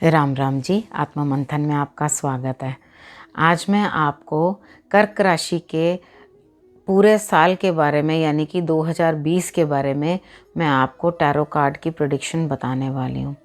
राम राम जी। आत्मा मंथन में आपका स्वागत है। आज मैं आपको कर्क राशि के पूरे साल के बारे में यानी कि 2020 के बारे में मैं आपको टैरो कार्ड की प्रेडिक्शन बताने वाली हूँ।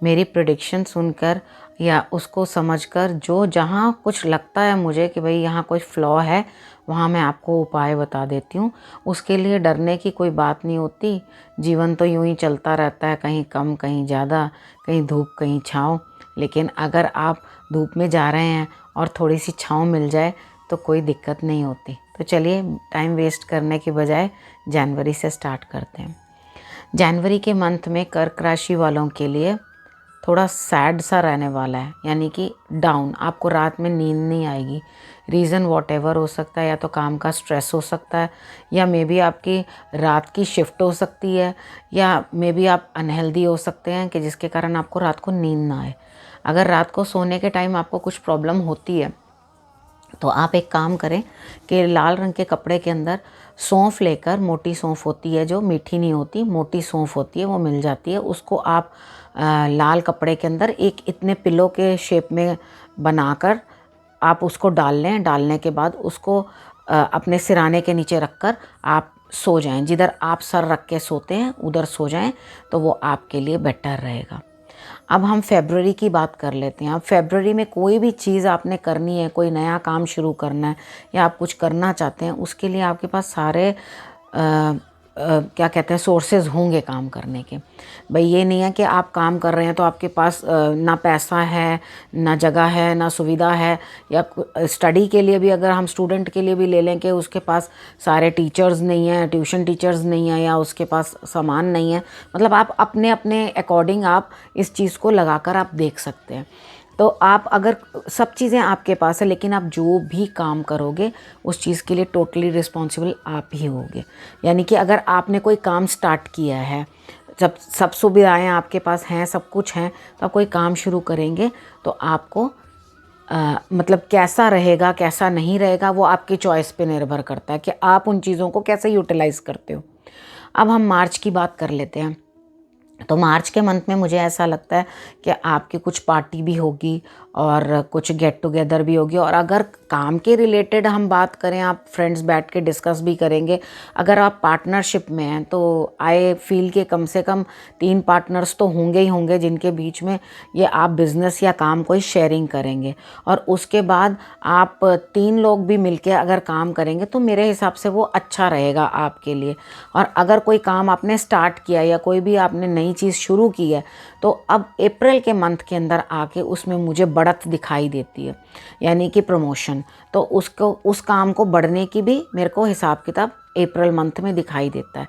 मेरी प्रेडिक्शन सुनकर या उसको समझकर जो जहाँ कुछ लगता है मुझे कि भाई यहाँ कोई फ्लॉ है, वहाँ मैं आपको उपाय बता देती हूँ। उसके लिए डरने की कोई बात नहीं होती। जीवन तो यूं ही चलता रहता है, कहीं कम कहीं ज़्यादा, कहीं धूप कहीं छाँव। लेकिन अगर आप धूप में जा रहे हैं और थोड़ी सी छाँव मिल जाए तो कोई दिक्कत नहीं होती। तो चलिए टाइम वेस्ट करने के बजाय जनवरी से स्टार्ट करते हैं। जनवरी के मंथ में कर्क राशि वालों के लिए थोड़ा सैड सा रहने वाला है, यानी कि डाउन। आपको रात में नींद नहीं आएगी। रीज़न वॉट एवर हो सकता है, या तो काम का स्ट्रेस हो सकता है, या मे बी आपकी रात की शिफ्ट हो सकती है, या मे बी आप अनहेल्दी हो सकते हैं कि जिसके कारण आपको रात को नींद ना आए। अगर रात को सोने के टाइम आपको कुछ प्रॉब्लम होती है तो आप एक काम करें कि लाल रंग के कपड़े के अंदर सौंफ लेकर, मोटी सौंफ होती है जो मीठी नहीं होती, मोटी सौंफ होती है, वो मिल जाती है। उसको आप लाल कपड़े के अंदर एक इतने पिलो के शेप में बनाकर आप उसको डाल लें। डालने के बाद उसको अपने सिराने के नीचे रखकर आप सो जाएं। जिधर आप सर रख के सोते हैं उधर सो जाएं, तो वो आपके लिए बेटर रहेगा। अब हम फरवरी की बात कर लेते हैं। अब फरवरी में कोई भी चीज़ आपने करनी है, कोई नया काम शुरू करना है या आप कुछ करना चाहते हैं, उसके लिए आपके पास सारे क्या कहते हैं सोर्सेज होंगे काम करने के। भाई ये नहीं है कि आप काम कर रहे हैं तो आपके पास ना पैसा है, ना जगह है, ना सुविधा है। या स्टडी के लिए भी अगर हम स्टूडेंट के लिए भी ले लें कि उसके पास सारे टीचर्स नहीं हैं, ट्यूशन टीचर्स नहीं हैं, या उसके पास सामान नहीं है। मतलब आप अपने अपने अकॉर्डिंग आप इस चीज़ को लगाकर आप देख सकते हैं। तो आप अगर सब चीज़ें आपके पास है, लेकिन आप जो भी काम करोगे उस चीज़ के लिए टोटली रिस्पॉन्सिबल आप ही होगे। यानी कि अगर आपने कोई काम स्टार्ट किया है, जब सब सुविधाएं आपके पास हैं, सब कुछ हैं, तो आप कोई काम शुरू करेंगे तो आपको मतलब कैसा रहेगा कैसा नहीं रहेगा वो आपकी चॉइस पे निर्भर करता है कि आप उन चीज़ों को कैसे यूटिलाइज़ करते हो। अब हम मार्च की बात कर लेते हैं। तो मार्च के मंथ में मुझे ऐसा लगता है कि आपकी कुछ पार्टी भी होगी और कुछ गेट टुगेदर भी होगी। और अगर काम के रिलेटेड हम बात करें, आप फ्रेंड्स बैठ के डिस्कस भी करेंगे। अगर आप पार्टनरशिप में हैं तो आई फील के कम से कम 3 पार्टनर्स तो होंगे ही होंगे जिनके बीच में ये आप बिज़नेस या काम कोई शेयरिंग करेंगे। और उसके बाद आप 3 लोग भी मिलके अगर काम करेंगे तो मेरे हिसाब से वो अच्छा रहेगा आपके लिए। और अगर कोई काम आपने स्टार्ट किया या कोई भी आपने नई चीज़ शुरू की है तो अब अप्रैल के मंथ के अंदर आके उसमें मुझे बढ़त दिखाई देती है, यानी कि प्रमोशन। तो उसको उस काम को बढ़ने की भी मेरे को हिसाब किताब अप्रैल मंथ में दिखाई देता है।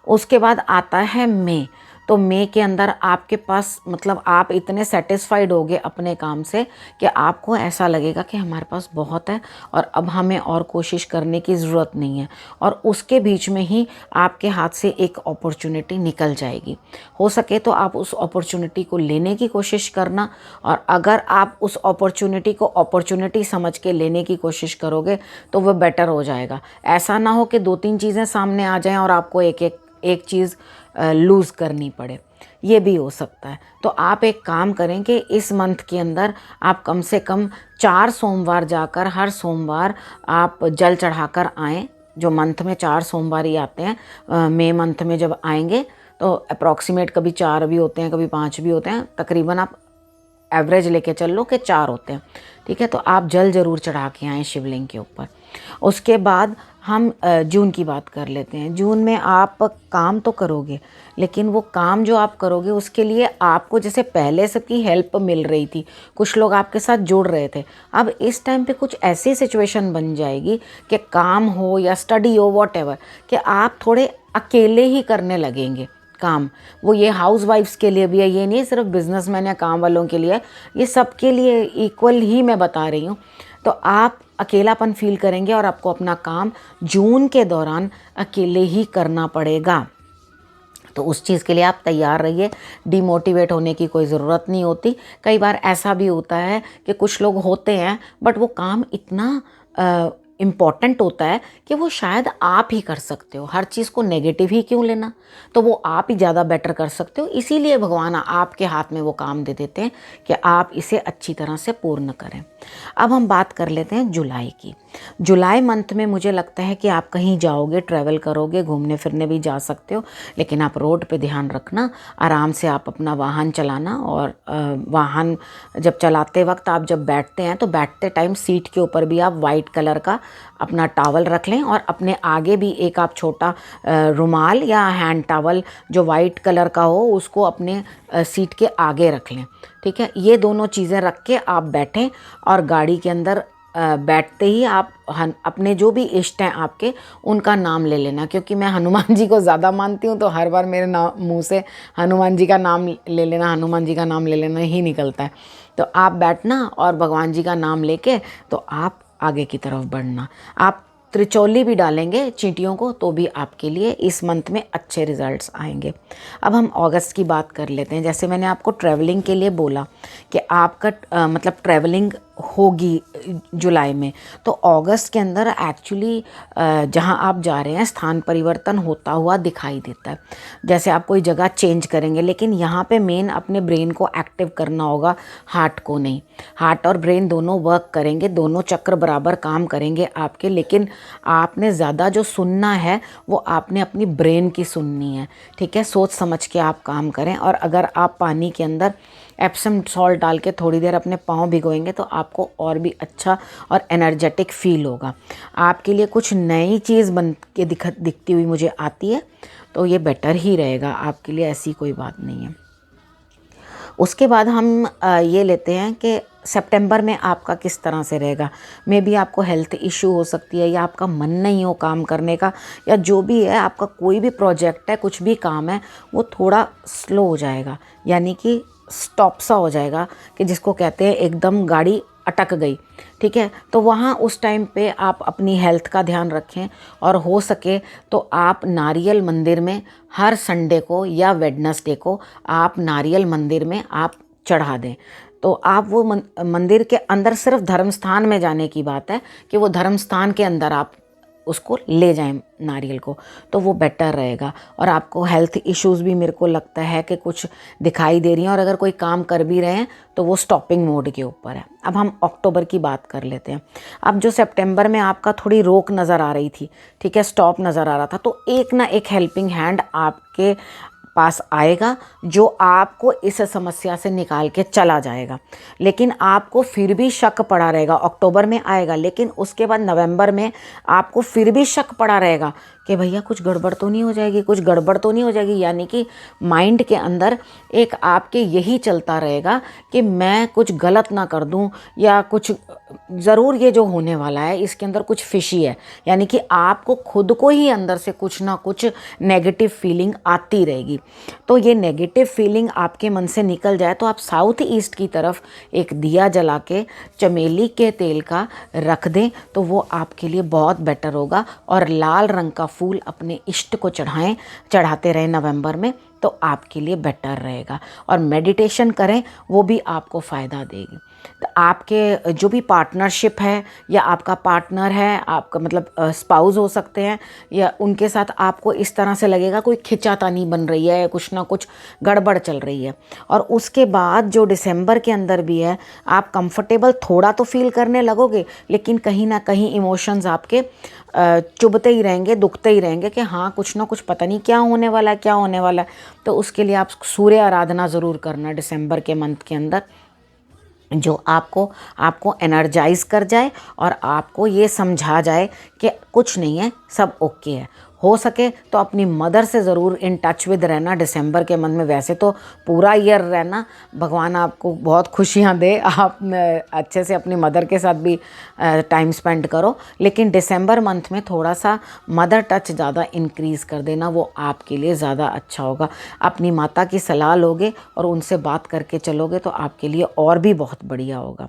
उसके बाद आता है मई। तो मई के अंदर आपके पास मतलब आप इतने सेटिस्फाइड होगे अपने काम से कि आपको ऐसा लगेगा कि हमारे पास बहुत है और अब हमें और कोशिश करने की ज़रूरत नहीं है। और उसके बीच में ही आपके हाथ से एक अपॉर्चुनिटी निकल जाएगी। हो सके तो आप उस अपॉर्चुनिटी को लेने की कोशिश करना, और अगर आप उस अपॉर्चुनिटी को अपॉर्चुनिटी समझ के लेने की कोशिश करोगे तो वो बेटर हो जाएगा। ऐसा ना हो कि 2-3 चीज़ें सामने आ जाएं और आपको एक चीज़ लूज़ करनी पड़े, ये भी हो सकता है। तो आप एक काम करें कि इस मंथ के अंदर आप कम से कम 4 सोमवार जाकर हर सोमवार आप जल चढ़ाकर आएँ। जो मंथ में 4 सोमवार ही आते हैं, मई मंथ में जब आएंगे तो अप्रॉक्सीमेट कभी 4 भी होते हैं, कभी 5 भी होते हैं, तकरीबन आप एवरेज लेके चल लो कि 4 होते हैं। ठीक है, तो आप जल ज़रूर चढ़ा के आएँ शिवलिंग के ऊपर। उसके बाद हम जून की बात कर लेते हैं। जून में आप काम तो करोगे, लेकिन वो काम जो आप करोगे उसके लिए आपको जैसे पहले सबकी हेल्प मिल रही थी, कुछ लोग आपके साथ जुड़ रहे थे, अब इस टाइम पे कुछ ऐसी सिचुएशन बन जाएगी कि काम हो या स्टडी हो वॉटेवर, कि आप थोड़े अकेले ही करने लगेंगे काम। वो ये हाउस वाइफ्स के लिए भी है, ये नहीं सिर्फ बिजनेसमैन या काम वालों के लिए, ये सबके लिए इक्वल ही मैं बता रही हूँ। तो आप अकेलापन फील करेंगे और आपको अपना काम जून के दौरान अकेले ही करना पड़ेगा। तो उस चीज़ के लिए आप तैयार रहिए। डिमोटिवेट होने की कोई ज़रूरत नहीं होती। कई बार ऐसा भी होता है कि कुछ लोग होते हैं बट वो काम इतना इम्पॉर्टेंट होता है कि वो शायद आप ही कर सकते हो। हर चीज़ को नेगेटिव ही क्यों लेना, तो वो आप ही ज़्यादा बेटर कर सकते हो। इसीलिए भगवान आपके हाथ में वो काम दे देते हैं कि आप इसे अच्छी तरह से पूर्ण करें। अब हम बात कर लेते हैं जुलाई की। जुलाई मंथ में मुझे लगता है कि आप कहीं जाओगे, ट्रैवल करोगे, घूमने फिरने भी जा सकते हो, लेकिन आप रोड पे ध्यान रखना, आराम से आप अपना वाहन चलाना। और वाहन जब चलाते वक्त आप जब बैठते हैं तो बैठते टाइम सीट के ऊपर भी आप वाइट कलर का अपना टॉवल रख लें, और अपने आगे भी एक आप छोटा रुमाल या हैंड टॉवल जो वाइट कलर का हो उसको अपने सीट के आगे रख लें। ठीक है, ये दोनों चीज़ें रख के आप बैठें, और गाड़ी के अंदर बैठते ही आप अपने जो भी इष्ट हैं आपके उनका नाम ले लेना। क्योंकि मैं हनुमान जी को ज़्यादा मानती हूँ, तो हर बार मेरे मुंह से हनुमान जी का नाम ले लेना, हनुमान जी का नाम ले लेना ही निकलता है। तो आप बैठना और भगवान जी का नाम लेके तो आप आगे की तरफ बढ़ना। आप त्रिचौली भी डालेंगे चींटियों को तो भी आपके लिए इस मंथ में अच्छे रिजल्ट्स आएंगे। अब हम अगस्त की बात कर लेते हैं। जैसे मैंने आपको ट्रैवलिंग के लिए बोला कि आपका मतलब ट्रैवलिंग होगी जुलाई में, तो अगस्त के अंदर एक्चुअली जहां आप जा रहे हैं स्थान परिवर्तन होता हुआ दिखाई देता है। जैसे आप कोई जगह चेंज करेंगे, लेकिन यहाँ पे मेन अपने ब्रेन को एक्टिव करना होगा, हार्ट को नहीं। हार्ट और ब्रेन दोनों वर्क करेंगे, दोनों चक्र बराबर काम करेंगे आपके, लेकिन आपने ज़्यादा जो सुनना है वो आपने अपनी ब्रेन की सुननी है। ठीक है, सोच समझ के आप काम करें। और अगर आप पानी के अंदर एप्सम सॉल्ट डाल के थोड़ी देर अपने पाँव भिगोएंगे तो आपको और भी अच्छा और एनर्जेटिक फील होगा। आपके लिए कुछ नई चीज़ बन के दिखती हुई मुझे आती है, तो ये बेटर ही रहेगा आपके लिए, ऐसी कोई बात नहीं है। उसके बाद हम ये लेते हैं कि सितंबर में आपका किस तरह से रहेगा। मे बी आपको हेल्थ इशू हो सकती है, या आपका मन नहीं हो काम करने का, या जो भी है आपका कोई भी प्रोजेक्ट है, कुछ भी काम है वो थोड़ा स्लो हो जाएगा, यानी कि स्टॉप सा हो जाएगा, कि जिसको कहते हैं एकदम गाड़ी अटक गई। ठीक है, तो वहाँ उस टाइम पे आप अपनी हेल्थ का ध्यान रखें, और हो सके तो आप नारियल मंदिर में हर संडे को या वेडनेसडे को आप नारियल मंदिर में आप चढ़ा दें। तो आप वो मंदिर के अंदर, सिर्फ धर्म स्थान में जाने की बात है कि वो धर्म स्थान के अंदर आप उसको ले जाएं नारियल को, तो वो बेटर रहेगा। और आपको हेल्थ इश्यूज़ भी मेरे को लगता है कि कुछ दिखाई दे रही हैं, और अगर कोई काम कर भी रहे हैं तो वो स्टॉपिंग मोड के ऊपर है। अब हम अक्टूबर की बात कर लेते हैं। अब जो सितंबर में आपका थोड़ी रोक नज़र आ रही थी, ठीक है, स्टॉप नज़र आ रहा था, तो एक ना एक हेल्पिंग हैंड आपके पास आएगा जो आपको इस समस्या से निकाल के चला जाएगा। लेकिन आपको फिर भी शक पड़ा रहेगा। अक्टूबर में आएगा, लेकिन उसके बाद नवंबर में आपको फिर भी शक पड़ा रहेगा कि भैया कुछ गड़बड़ तो नहीं हो जाएगी, कुछ गड़बड़ तो नहीं हो जाएगी। यानी कि माइंड के अंदर एक आपके यही चलता रहेगा कि मैं कुछ गलत ना कर दूं, या कुछ ज़रूर ये जो होने वाला है इसके अंदर कुछ फिशी है। यानी कि आपको खुद को ही अंदर से कुछ ना कुछ नेगेटिव फीलिंग आती रहेगी। तो ये नेगेटिव फीलिंग आपके मन से निकल जाए तो आप साउथ ईस्ट की तरफ एक दिया जला के चमेली के तेल का रख दें, तो वो आपके लिए बहुत बेटर होगा। और लाल रंग का फूल अपने इष्ट को चढ़ाते रहें नवंबर में, तो आपके लिए बेटर रहेगा। और मेडिटेशन करें, वो भी आपको फ़ायदा देगी। तो आपके जो भी पार्टनरशिप है, या आपका पार्टनर है, आपका मतलब स्पाउस हो सकते हैं, या उनके साथ आपको इस तरह से लगेगा कोई खिंचातानी बन रही है, कुछ ना कुछ गड़बड़ चल रही है। और उसके बाद जो दिसंबर के अंदर भी है, आप कंफर्टेबल थोड़ा तो फील करने लगोगे, लेकिन कहीं ना कहीं इमोशंस आपके चुभते ही रहेंगे, दुखते ही रहेंगे कि हाँ कुछ ना कुछ पता नहीं क्या होने वाला है, क्या होने वाला है। तो उसके लिए आप सूर्य आराधना ज़रूर करना दिसंबर के मंथ के अंदर, जो आपको एनर्जाइज कर जाए और आपको ये समझा जाए कि कुछ नहीं है, सब ओके है। हो सके तो अपनी मदर से ज़रूर इन टच विद रहना दिसंबर के मंथ में। वैसे तो पूरा ईयर रहना, भगवान आपको बहुत खुशियाँ दे, आप अच्छे से अपनी मदर के साथ भी टाइम स्पेंड करो, लेकिन दिसंबर मंथ में थोड़ा सा मदर टच ज़्यादा इंक्रीज़ कर देना, वो आपके लिए ज़्यादा अच्छा होगा। अपनी माता की सलाह लोगे और उनसे बात करके चलोगे तो आपके लिए और भी बहुत बढ़िया होगा।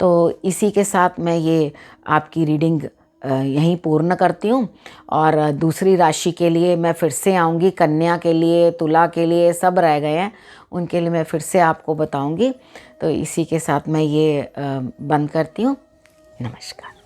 तो इसी के साथ मैं ये आपकी रीडिंग यहीं पूर्ण करती हूँ। और दूसरी राशि के लिए मैं फिर से आऊँगी, कन्या के लिए, तुला के लिए, सब रह गए हैं, उनके लिए मैं फिर से आपको बताऊँगी। तो इसी के साथ मैं ये बंद करती हूँ। नमस्कार।